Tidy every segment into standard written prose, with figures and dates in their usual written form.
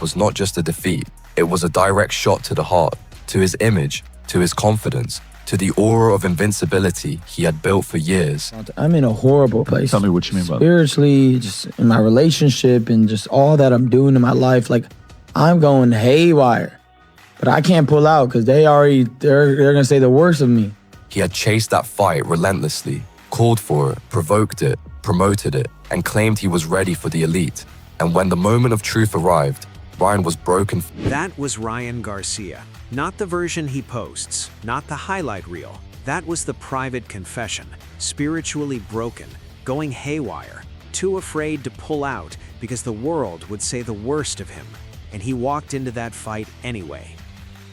was not just a defeat, it was a direct shot to the heart, to his image, to his confidence, to the aura of invincibility he had built for years. I'm in a horrible place. Tell me what you mean by that. Spiritually, just in my relationship and just all that I'm doing in my life. Like, I'm going haywire. But I can't pull out because they're going to say the worst of me. He had chased that fight relentlessly, called for it, provoked it, promoted it, and claimed he was ready for the elite. And when the moment of truth arrived, Ryan was broken. That was Ryan Garcia. Not the version he posts, not the highlight reel. That was the private confession, spiritually broken, going haywire, too afraid to pull out because the world would say the worst of him, and he walked into that fight anyway.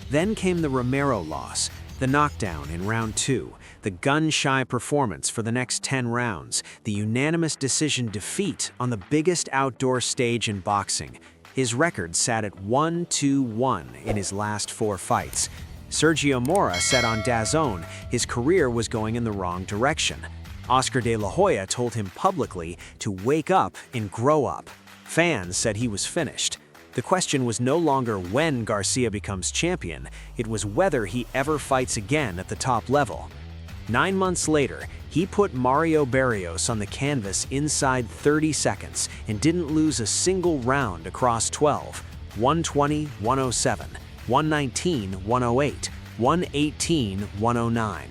Then came the Romero loss, the knockdown in round 2, the gun-shy performance for the next 10 rounds, the unanimous decision defeat on the biggest outdoor stage in boxing. His record sat at 1-2-1 in his last 4 fights. Sergio Mora said on DAZN his career was going in the wrong direction. Oscar de la Hoya told him publicly to wake up and grow up. Fans said he was finished. The question was no longer when Garcia becomes champion, it was whether he ever fights again at the top level. 9 months later, he put Mario Barrios on the canvas inside 30 seconds and didn't lose a single round across 12, 120-107, 119-108, 118-109.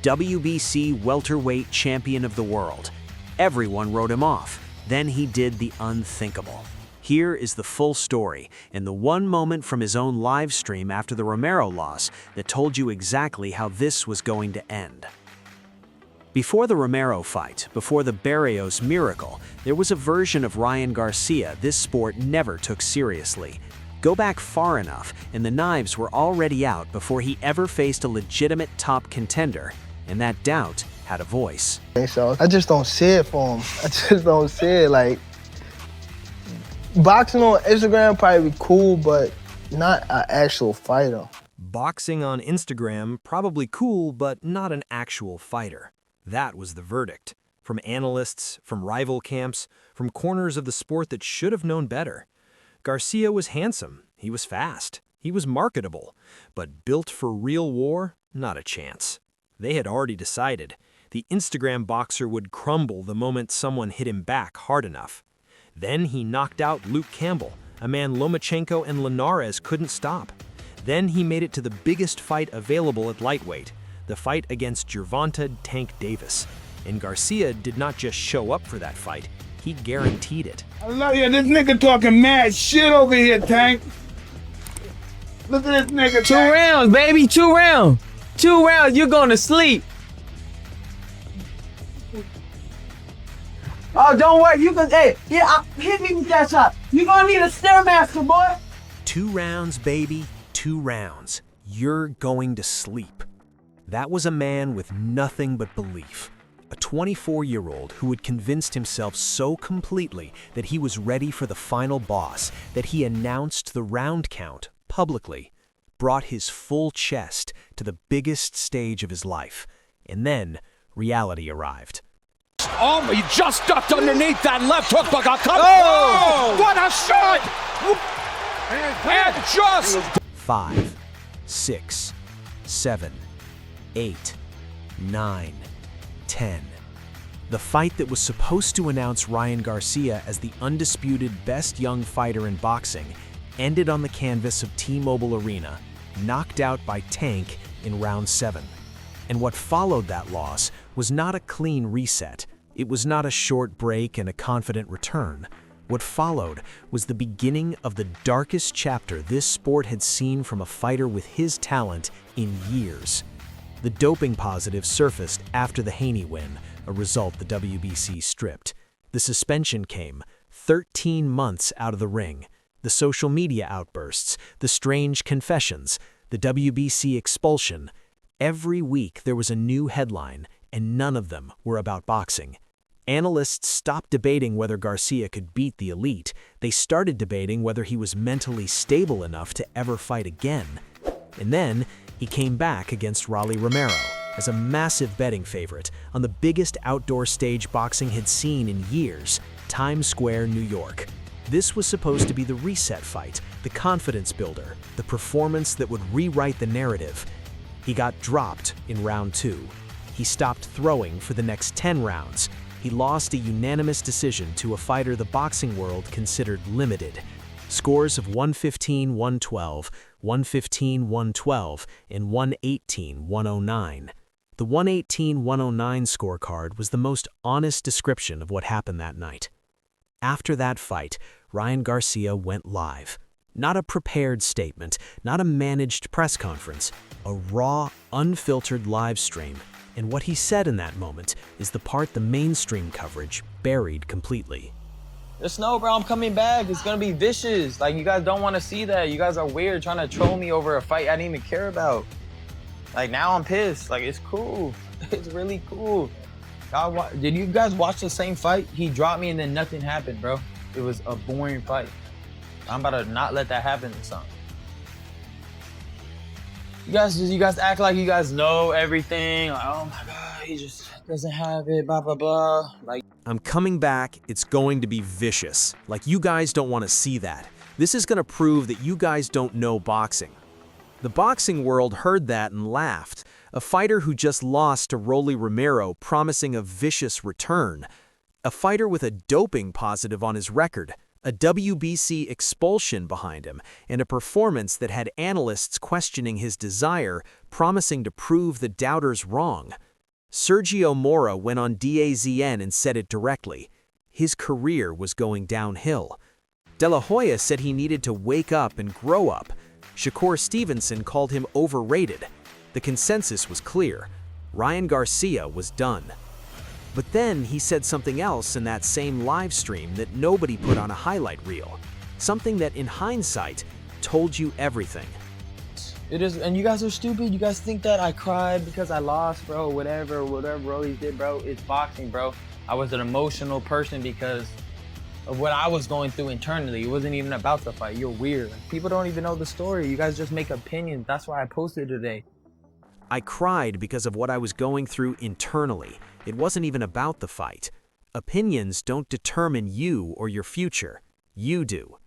WBC welterweight champion of the world. Everyone wrote him off. Then he did the unthinkable. Here is the full story, and the one moment from his own live stream after the Romero loss that told you exactly how this was going to end. Before the Romero fight, before the Barrios miracle, there was a version of Ryan Garcia this sport never took seriously. Go back far enough, and the knives were already out before he ever faced a legitimate top contender, and that doubt had a voice. So I just don't see it for him. I just don't see it. Like, boxing on Instagram probably be cool, but not an actual fighter. Boxing on Instagram, probably cool, but not an actual fighter. That was the verdict. From analysts, from rival camps, from corners of the sport that should have known better. Garcia was handsome, he was fast, he was marketable, but built for real war, not a chance. They had already decided. The Instagram boxer would crumble the moment someone hit him back hard enough. Then he knocked out Luke Campbell, a man Lomachenko and Linares couldn't stop. Then he made it to the biggest fight available at lightweight, the fight against Gervonta Tank Davis. And Garcia did not just show up for that fight, he guaranteed it. I love you. This nigga talking mad shit over here, Tank. Look at this nigga, 2 Tank. rounds, baby, 2 rounds. 2 rounds, you're going to sleep. Oh, don't worry, you can, hey, yeah, hit me with that shot. You're gonna need a Stairmaster, boy. 2 rounds, baby, 2 rounds. You're going to sleep. That was a man with nothing but belief. A 24-year-old who had convinced himself so completely that he was ready for the final boss that he announced the round count publicly, brought his full chest to the biggest stage of his life, and then reality arrived. Oh, he just ducked underneath that left hook, but got come. Oh, what a shot! And just 5, 6, 7, 8, 9, 10. The fight that was supposed to announce Ryan Garcia as the undisputed best young fighter in boxing ended on the canvas of T-Mobile Arena, knocked out by Tank in round 7. And what followed that loss was not a clean reset. It was not a short break and a confident return. What followed was the beginning of the darkest chapter this sport had seen from a fighter with his talent in years. The doping positive surfaced after the Haney win, a result the WBC stripped. The suspension came 13 months out of the ring. The social media outbursts, the strange confessions, the WBC expulsion. Every week there was a new headline, and none of them were about boxing. Analysts stopped debating whether Garcia could beat the elite. They started debating whether he was mentally stable enough to ever fight again. And then he came back against Rolly Romero as a massive betting favorite on the biggest outdoor stage boxing had seen in years, Times Square, New York. This was supposed to be the reset fight, the confidence builder, the performance that would rewrite the narrative. He got dropped in round 2. He stopped throwing for the next 10 rounds. He lost a unanimous decision to a fighter the boxing world considered limited. Scores of 115-112, 115-112, and 118-109. The 118-109 scorecard was the most honest description of what happened that night. After that fight, Ryan Garcia went live. Not a prepared statement, not a managed press conference, a raw, unfiltered live stream. And what he said in that moment is the part the mainstream coverage buried completely. Just know, bro, I'm coming back. It's gonna be vicious. Like, you guys don't want to see that. You guys are weird trying to troll me over a fight I didn't even care about. Like, now I'm pissed. Like, it's cool. It's really cool. Did you guys watch the same fight? He dropped me and then nothing happened, bro. It was a boring fight. I'm about to not let that happen or something. You guys act like you guys know everything. Like, oh my God, he just doesn't have it, blah, blah, blah. Like, I'm coming back, it's going to be vicious. Like, you guys don't want to see that. This is going to prove that you guys don't know boxing. The boxing world heard that and laughed. A fighter who just lost to Rolly Romero promising a vicious return. A fighter with a doping positive on his record, a WBC expulsion behind him, and a performance that had analysts questioning his desire, promising to prove the doubters wrong. Sergio Mora went on DAZN and said it directly. His career was going downhill. De La Hoya said he needed to wake up and grow up. Shakur Stevenson called him overrated. The consensus was clear. Ryan Garcia was done. But then he said something else in that same live stream that nobody put on a highlight reel. Something that, in hindsight, told you everything. it is, and you guys are stupid. You guys think that I cried because I lost, bro. Whatever Rolly did, bro. It's boxing, bro. I was an emotional person because of what I was going through internally. It wasn't even about the fight. You're weird. People don't even know the story. You guys just make opinions. That's why I posted today. I cried because of what I was going through internally. It wasn't even about the fight. Opinions don't determine you or your future. You do.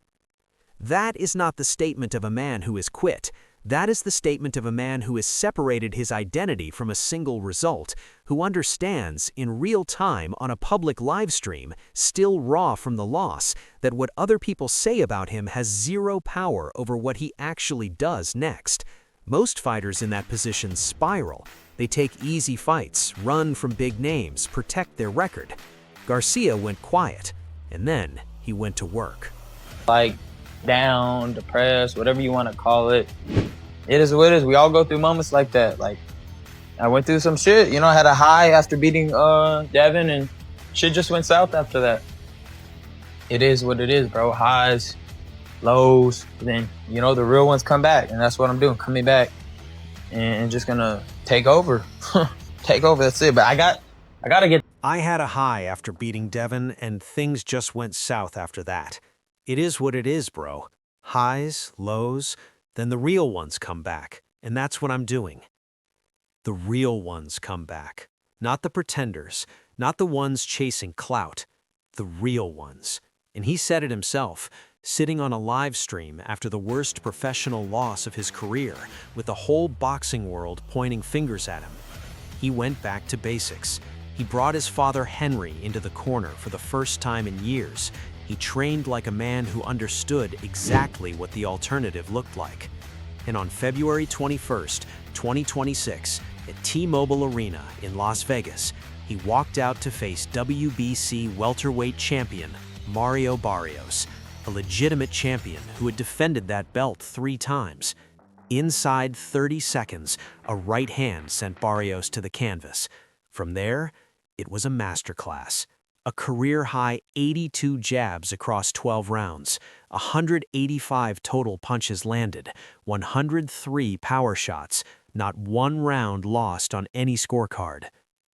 That is not the statement of a man who has quit. That is the statement of a man who has separated his identity from a single result, who understands in real time on a public live stream, still raw from the loss, that what other people say about him has zero power over what he actually does next. Most fighters in that position spiral. They take easy fights, run from big names, protect their record. Garcia went quiet, and then he went to work. Like, down, depressed, whatever you want to call it. It is what it is. We all go through moments like that. Like, I went through some shit. You know, I had a high after beating Devin, and shit just went south after that. It is what it is, bro. Highs, lows, then, you know, the real ones come back, and that's what I'm doing, coming back and just gonna take over. Take over, that's it. But I gotta get... I had a high after beating Devin, and things just went south after that. It is what it is, bro. Highs, lows, then the real ones come back, and that's what I'm doing. The real ones come back. Not the pretenders, not the ones chasing clout. The real ones. And he said it himself, sitting on a live stream after the worst professional loss of his career, with the whole boxing world pointing fingers at him. He went back to basics. He brought his father Henry into the corner for the first time in years. He trained like a man who understood exactly what the alternative looked like. And on February 21st, 2026, at T-Mobile Arena in Las Vegas, he walked out to face WBC welterweight champion Mario Barrios, a legitimate champion who had defended that belt 3 times. Inside 30 seconds, a right hand sent Barrios to the canvas. From there, it was a masterclass. A career-high 82 jabs across 12 rounds, 185 total punches landed, 103 power shots, not one round lost on any scorecard.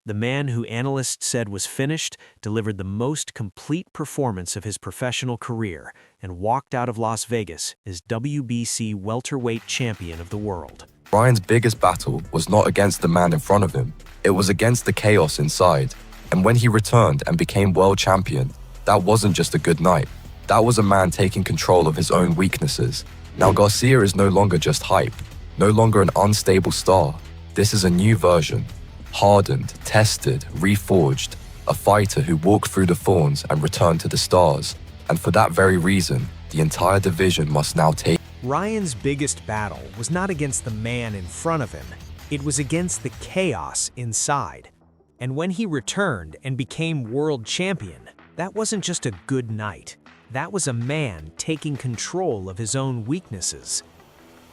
The man who analysts said was finished delivered the most complete performance of his professional career and walked out of Las Vegas as WBC welterweight champion of the world. Ryan's biggest battle was not against the man in front of him, it was against the chaos inside. And when he returned and became world champion, that wasn't just a good night. That was a man taking control of his own weaknesses. Now Garcia is no longer just hype, no longer an unstable star. This is a new version, hardened, tested, reforged, a fighter who walked through the thorns and returned to the stars. And for that very reason, the entire division must now take. Ryan's biggest battle was not against the man in front of him. It was against the chaos inside. And when he returned and became world champion, that wasn't just a good night. That was a man taking control of his own weaknesses.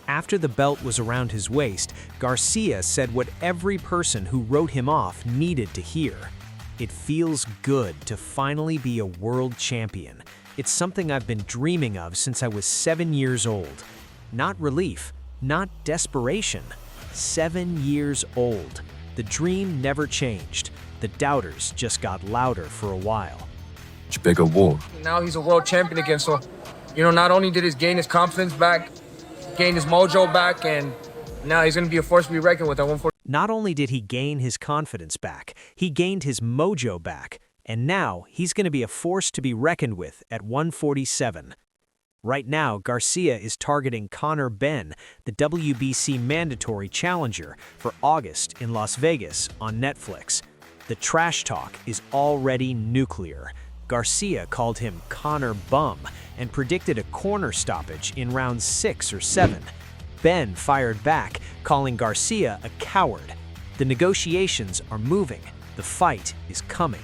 After the belt was around his waist, Garcia said what every person who wrote him off needed to hear. It feels good to finally be a world champion. It's something I've been dreaming of since I was 7 years old. Not relief, not desperation. 7 years old. The dream never changed. The doubters just got louder for a while. Bigger war. Now he's a world champion again, so, not only did he gain his confidence back, gain his mojo back, and now he's going to be a force to be reckoned with at 140. Not only did he gain his confidence back, he gained his mojo back, and now he's going to be a force to be reckoned with at 147. Right now, Garcia is targeting Conor Benn, the WBC mandatory challenger, for August in Las Vegas on Netflix. The trash talk is already nuclear. Garcia called him Conor Bum and predicted a corner stoppage in rounds 6 or 7. Ben fired back, calling Garcia a coward. The negotiations are moving. The fight is coming.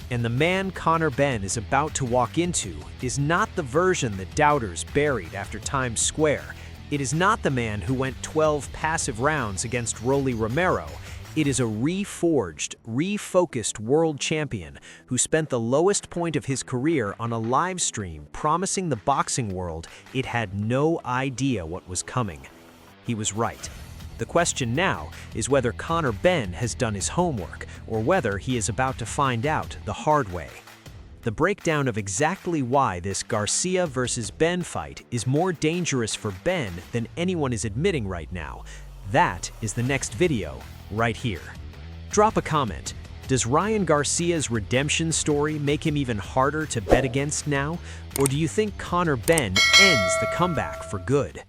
And the man Conor Benn is about to walk into is not the version that doubters buried after Times Square. It is not the man who went 12 passive rounds against Rolly Romero. It is a reforged, refocused world champion who spent the lowest point of his career on a live stream promising the boxing world it had no idea what was coming. He was right. The question now is whether Conor Benn has done his homework or whether he is about to find out the hard way. The breakdown of exactly why this Garcia versus Benn fight is more dangerous for Benn than anyone is admitting right now. That is the next video right here. Drop a comment. Does Ryan Garcia's redemption story make him even harder to bet against now? Or do you think Conor Benn ends the comeback for good?